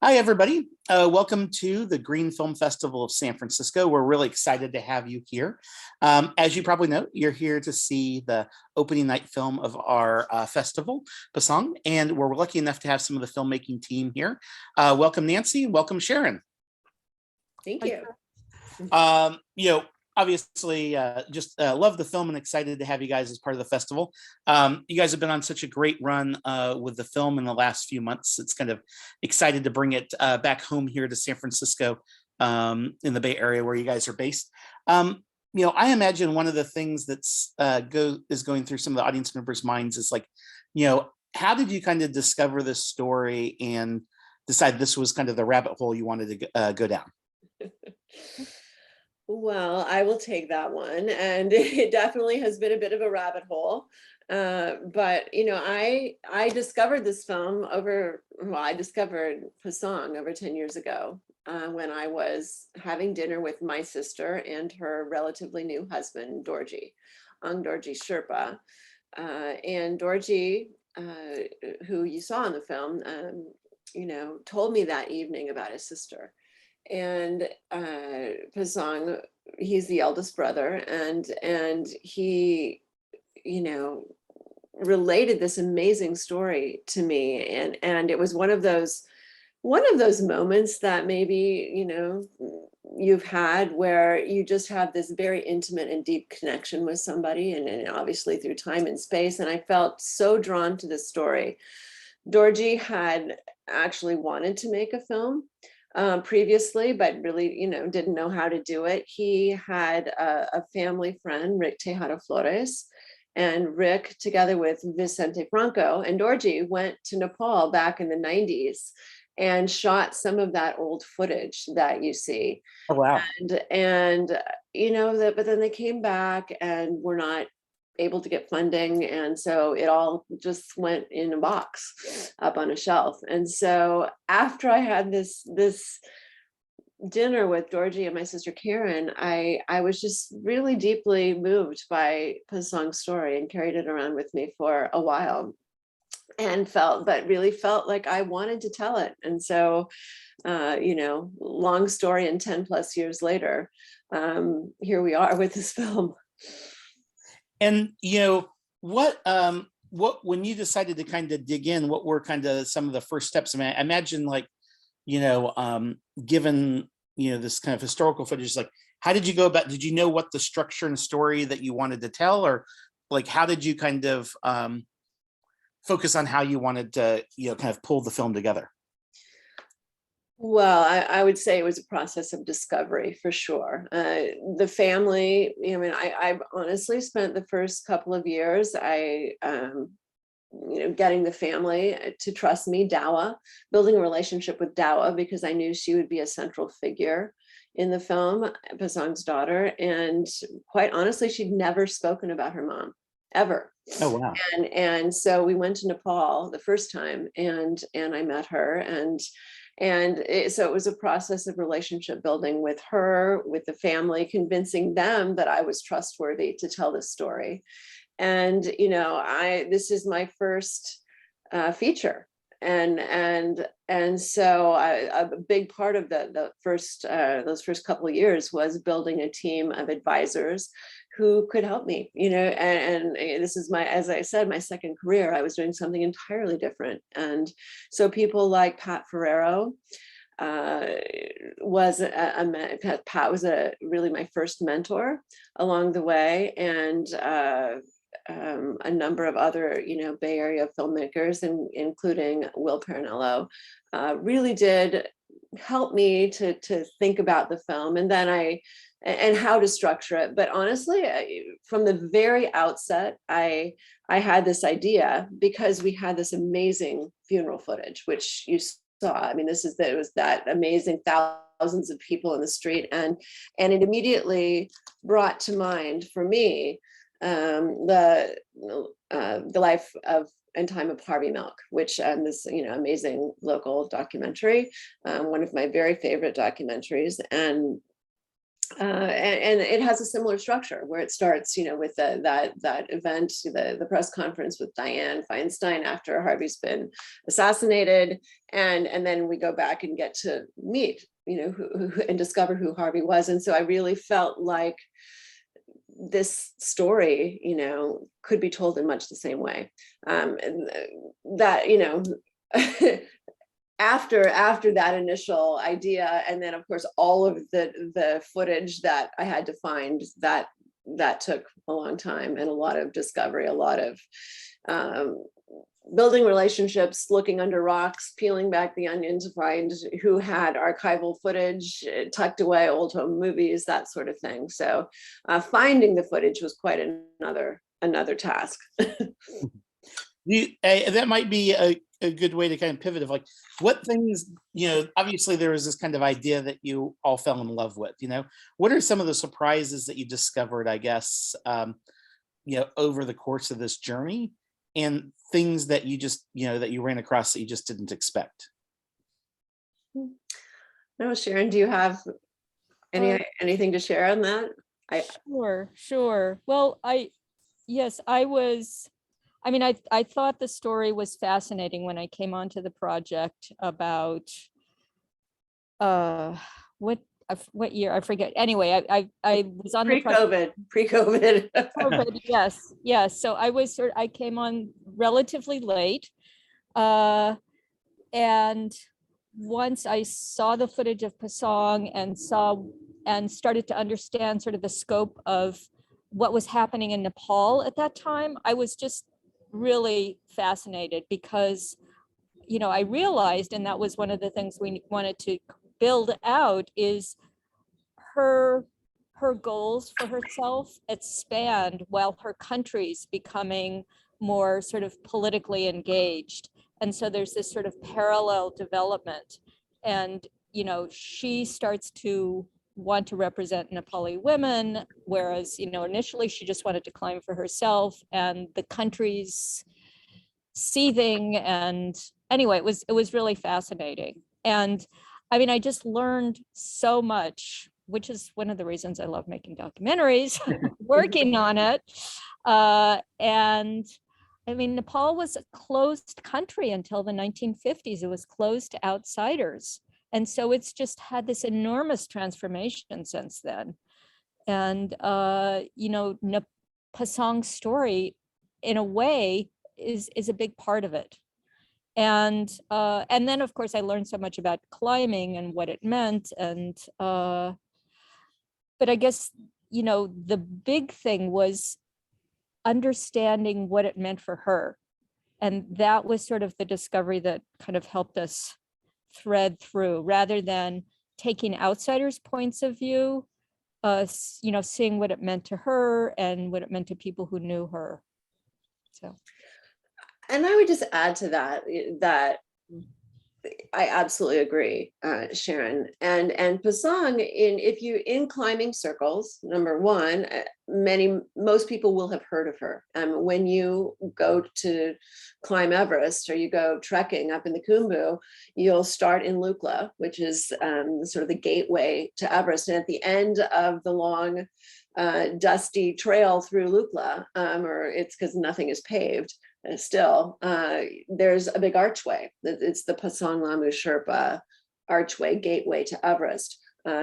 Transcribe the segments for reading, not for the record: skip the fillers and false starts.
Hi, everybody. Welcome to the Green Film Festival of San Francisco. We're really excited to have you here. As you probably know, you're here to see the opening night film of our festival, Pasang, and we're lucky enough to have some of the filmmaking team here. Welcome, Nancy. Welcome, Sharon. Thank you. Obviously, just love the film and excited to have you guys as part of the festival. You guys have been on such a great run with the film in the last few months. It's kind of excited to bring it back home here to San Francisco in the Bay Area where you guys are based. I imagine one of the things that's is going through some of the audience members' minds is like, how did you kind of discover this story and decide this was kind of the rabbit hole you wanted to go down? Well, I will take that one. And it definitely has been a bit of a rabbit hole. But I discovered this film I discovered Pasang over 10 years ago when I was having dinner with my sister and her relatively new husband, Dorji, Dorji Sherpa. And Dorji, who you saw in the film, told me that evening about his sister. And Pasang, he's the eldest brother, and he, related this amazing story to me, and it was one of those moments that maybe you've had where you just have this very intimate and deep connection with somebody, and obviously through time and space. And I felt so drawn to this story. Dorji had actually wanted to make a film previously, but really, didn't know how to do it. He had a family friend, Rick Tejada Flores, and Rick, together with Vicente Franco and Dorji, went to Nepal back in the 90s and shot some of that old footage that you see. Oh, wow. But then they came back and were not able to get funding, and so it all just went in a box up on a shelf. And so after I had this dinner with Dorji and my sister Karen, I was just really deeply moved by Pasang's story and carried it around with me for a while, and really felt like I wanted to tell it. And so long story, and 10 plus years later, here we are with this film. And what when you decided to kind of dig in, what were kind of some of the first steps? I mean, I imagine given this kind of historical footage, like how did you go about? Did you know what the structure and story that you wanted to tell, or like how did you kind of focus on how you wanted to kind of pull the film together? Well, I would say it was a process of discovery for sure. The family, I've honestly spent the first couple of years, getting the family to trust me, Dawa, building a relationship with Dawa, because I knew she would be a central figure in the film, Pasang's daughter. And quite honestly, she'd never spoken about her mom, ever. Oh, wow. And so we went to Nepal the first time, and I met her, so it was a process of relationship building with her, with the family, convincing them that I was trustworthy to tell this story. And this is my first feature, and so a big part of those first couple of years was building a team of advisors who could help me, and this is as I said, my second career. I was doing something entirely different. And so people like Pat Ferrero was Pat was really my first mentor along the way, and a number of other Bay Area filmmakers, including Will Pernello, really did help me to think about the film, and then and how to structure it. But honestly, from the very outset, I had this idea because we had this amazing funeral footage, which you saw. I mean, it was that amazing thousands of people in the street, and it immediately brought to mind for me the life of and time of Harvey Milk, which this amazing local documentary, one of my very favorite documentaries. and it has a similar structure where it starts, with that event, the press conference with Dianne Feinstein after Harvey's been assassinated, and then we go back and get to meet, and discover who Harvey was. And so I really felt like this story, could be told in much the same way. And that, after that initial idea, and then of course all of the footage that I had to find, that took a long time and a lot of discovery, a lot of building relationships, looking under rocks, peeling back the onion to find who had archival footage tucked away, old home movies, that sort of thing. So finding the footage was quite another task. That might be a good way to kind of pivot of like what things, obviously there was this kind of idea that you all fell in love with, what are some of the surprises that you discovered, I guess, over the course of this journey, and things that you just, that you ran across that you just didn't expect? No, Sharon, do you have anything to share on that? Sure. Well, I thought the story was fascinating when I came onto the project about what year, I forget. Anyway, I was on pre-COVID. Yes. So I came on relatively late. And once I saw the footage of Pasang and started to understand sort of the scope of what was happening in Nepal at that time, I was just really fascinated because, I realized, and that was one of the things we wanted to build out, is her goals for herself expand while her country's becoming more sort of politically engaged. And so there's this sort of parallel development. And, she starts to want to represent Nepali women, whereas, initially she just wanted to climb for herself, and the country's seething. And anyway, it was really fascinating. And I just learned so much, which is one of the reasons I love making documentaries, working on it. And Nepal was a closed country until the 1950s. It was closed to outsiders. And so it's just had this enormous transformation since then. And, Pasang's story, in a way, is a big part of it. And then, of course, I learned so much about climbing and what it meant. And but I guess, the big thing was understanding what it meant for her. And that was sort of the discovery that kind of helped us thread through, rather than taking outsiders' points of view, seeing what it meant to her and what it meant to people who knew her. So. And I would just add to that I absolutely agree, Sharon. And Pasang, in climbing circles, number one, most people will have heard of her. When you go to climb Everest or you go trekking up in the Khumbu, you'll start in Lukla, which is sort of the gateway to Everest. And at the end of the long, dusty trail through Lukla, or it's because nothing is paved, still, there's a big archway. It's the Pasang Lamu Sherpa archway, gateway to Everest.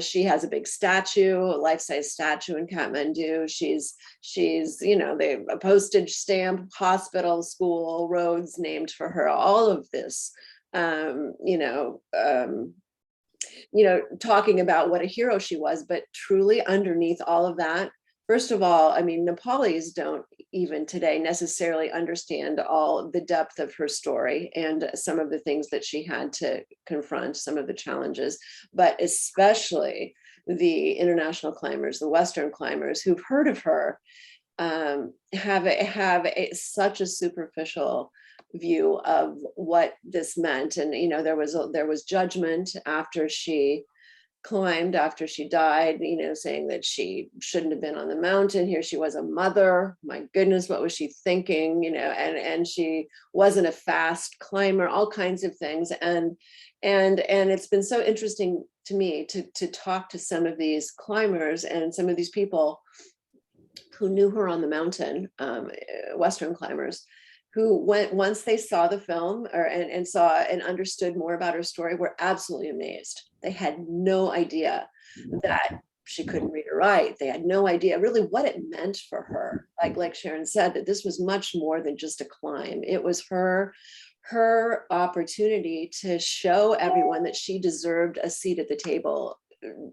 She has a big statue, a life-size statue in Kathmandu. She's they a postage stamp, hospital, school, roads named for her. All of this, talking about what a hero she was, but truly underneath all of that, first of all, Nepalis don't even today necessarily understand all the depth of her story and some of the things that she had to confront, some of the challenges, but especially the international climbers, the Western climbers who've heard of her, have such a superficial view of what this meant. And there was judgment after she climbed, after she died, saying that she shouldn't have been on the mountain. Here she was, a mother, my goodness, what was she thinking? And she wasn't a fast climber, all kinds of things. And it's been so interesting to me to talk to some of these climbers and some of these people who knew her on the mountain, Western climbers, who went once they saw the film and saw and understood more about her story, were absolutely amazed. They had no idea that she couldn't read or write. They had no idea really what it meant for her. Like Sharon said, that this was much more than just a climb. It was her opportunity to show everyone that she deserved a seat at the table,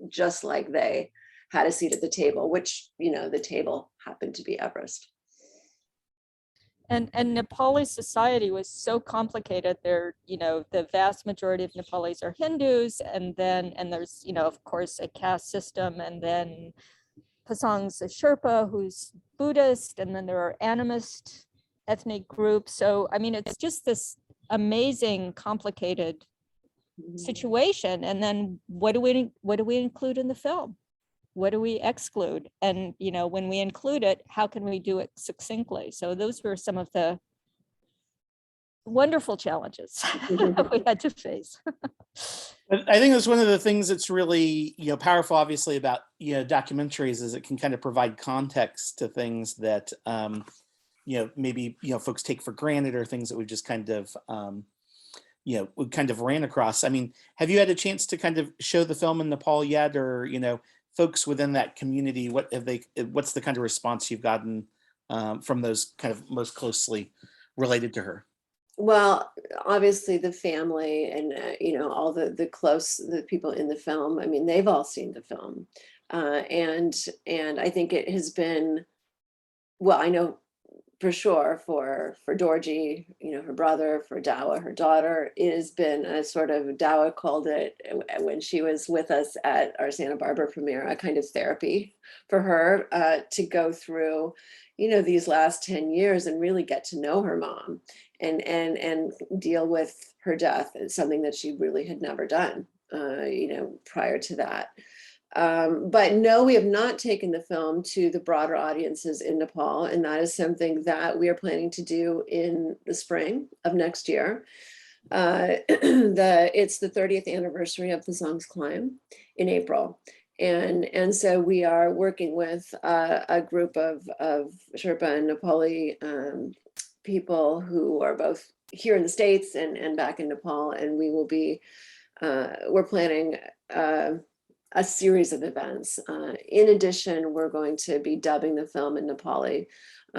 just like they had a seat at the table, which, you know, the table happened to be Everest. And Nepali society was so complicated. There, you know, the vast majority of Nepalis are Hindus, and there's, you know, of course, a caste system, and then Pasang's a Sherpa who's Buddhist, and then there are animist ethnic groups. So, I mean, it's just this amazing, complicated situation. And then what do we include in the film? What do we exclude? And, you know, when we include it, how can we do it succinctly? So those were some of the wonderful challenges we had to face. But I think that's one of the things that's really, you know, powerful, obviously, about, you know, documentaries, is it can kind of provide context to things that, you know, maybe, you know, folks take for granted, or things that we've just kind of, you know, we kind of ran across. I mean, have you had a chance to kind of show the film in Nepal yet, or, you know, folks within that community, what's the kind of response you've gotten from those kind of most closely related to her? Well, obviously the family and, you know, all the people in the film, I mean, they've all seen the film. And I think it has been, well, I know for sure for Dorji, you know, her brother, for Dawa, her daughter, it has been a sort of, Dawa called it when she was with us at our Santa Barbara premiere, a kind of therapy for her to go through, you know, these last 10 years and really get to know her mom and deal with her death. It's something that she really had never done, you know, prior to that. But no, we have not taken the film to the broader audiences in Nepal, and that is something that we are planning to do in the spring of next year. It's the 30th anniversary of Pasang's climb in April. And so we are working with a group of Sherpa and Nepali people who are both here in the States and back in Nepal, and we will be, we're planning a series of events. In addition, we're going to be dubbing the film in Nepali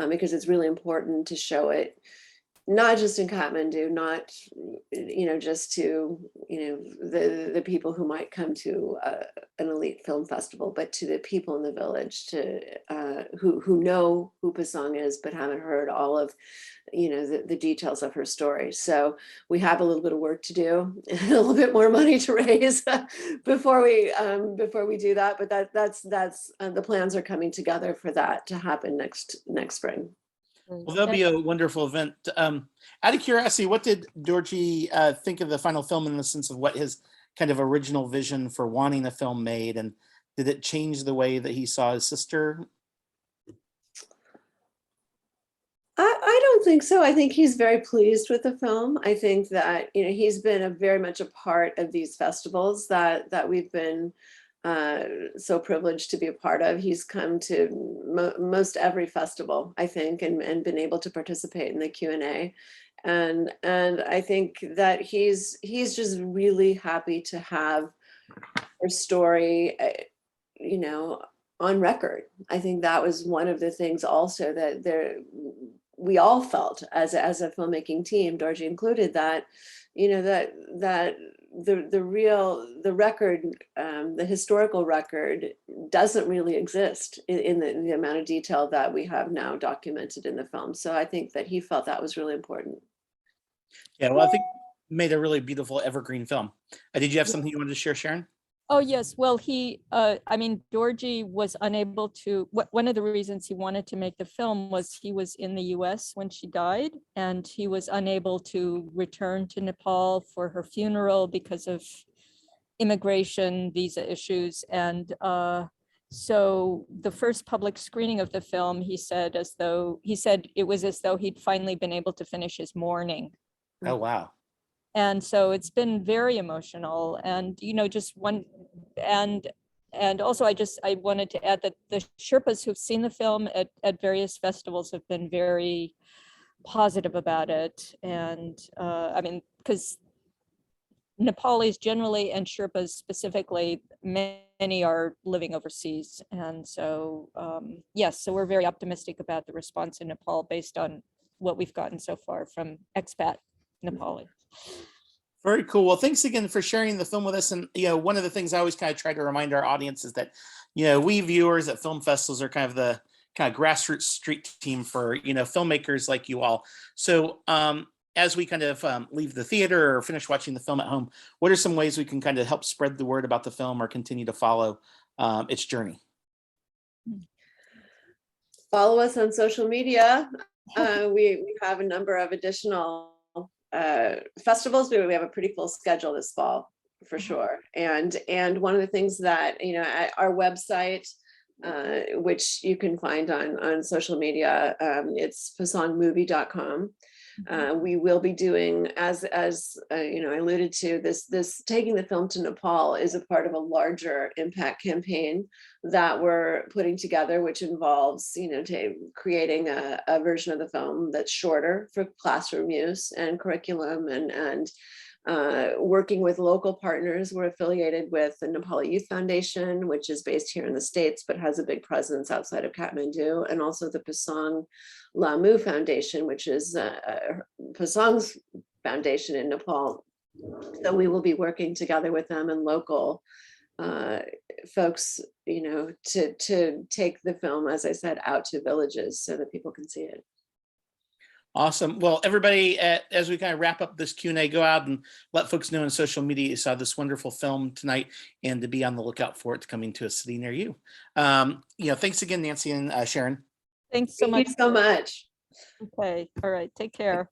because it's really important to show it, not just in Kathmandu, not, you know, just to, you know, the people who might come to an elite film festival, but to the people in the village who know who Pasang is, but haven't heard all of, you know, the details of her story. So we have a little bit of work to do, a little bit more money to raise before we do that. But that's the plans are coming together for that to happen next spring. Well, that'll be a wonderful event. Out of curiosity, what did Dorji think of the final film, in the sense of what his kind of original vision for wanting the film made, and did it change the way that he saw his sister? I don't think so. I think he's very pleased with the film. I think that, you know, he's been very much a part of these festivals that we've been so privileged to be a part of. He's come to most every festival, I think, and been able to participate in the Q&A. And I think that he's just really happy to have her story, you know, on record. I think that was one of the things also that we all felt as a filmmaking team, Dorji included, that, you know, that the record, the historical record doesn't really exist in the amount of detail that we have now documented in the film. So I think that he felt that was really important. Yeah, well, I think you made a really beautiful evergreen film. Did you have something you wanted to share, Sharon? Oh, yes. Well, I mean, Dorji was unable to, one of the reasons he wanted to make the film was he was in the US when she died, and he was unable to return to Nepal for her funeral because of immigration, visa issues. And so the first public screening of the film, he said it was as though he'd finally been able to finish his mourning. Oh, wow. And so it's been very emotional. And, you know, just and also I wanted to add that the Sherpas who've seen the film at various festivals have been very positive about it. And I mean, because Nepalis generally and Sherpas specifically, many are living overseas. And so, yes, so we're very optimistic about the response in Nepal based on what we've gotten so far from expat Nepali. Very cool. Well, thanks again for sharing the film with us. And, one of the things I always kind of try to remind our audience is that, we viewers at film festivals are kind of the kind of grassroots street team for, filmmakers like you all. So as we kind of leave the theater or finish watching the film at home, what are some ways we can kind of help spread the word about the film or continue to follow its journey? Follow us on social media. We have a number of additional festivals. We have a pretty full schedule this fall for sure. And one of the things that, at our website, which you can find on social media, it's pasangmovie.com. We will be doing, as I alluded to, this taking the film to Nepal is a part of a larger impact campaign that we're putting together, which involves, creating a version of the film that's shorter for classroom use and curriculum, and working with local partners. We're affiliated with the Nepali Youth Foundation, which is based here in the States, but has a big presence outside of Kathmandu, and also the Pasang Lamu Foundation, which is Pasang's foundation in Nepal. So we will be working together with them and local folks, to take the film, as I said, out to villages so that people can see it. Awesome. Well, everybody, as we kind of wrap up this Q&A, go out and let folks know on social media you saw this wonderful film tonight, and to be on the lookout for it coming to a city near you. Thanks again, Nancy and Sharon. Thanks so much. Thank you so much. Okay. All right. Take care.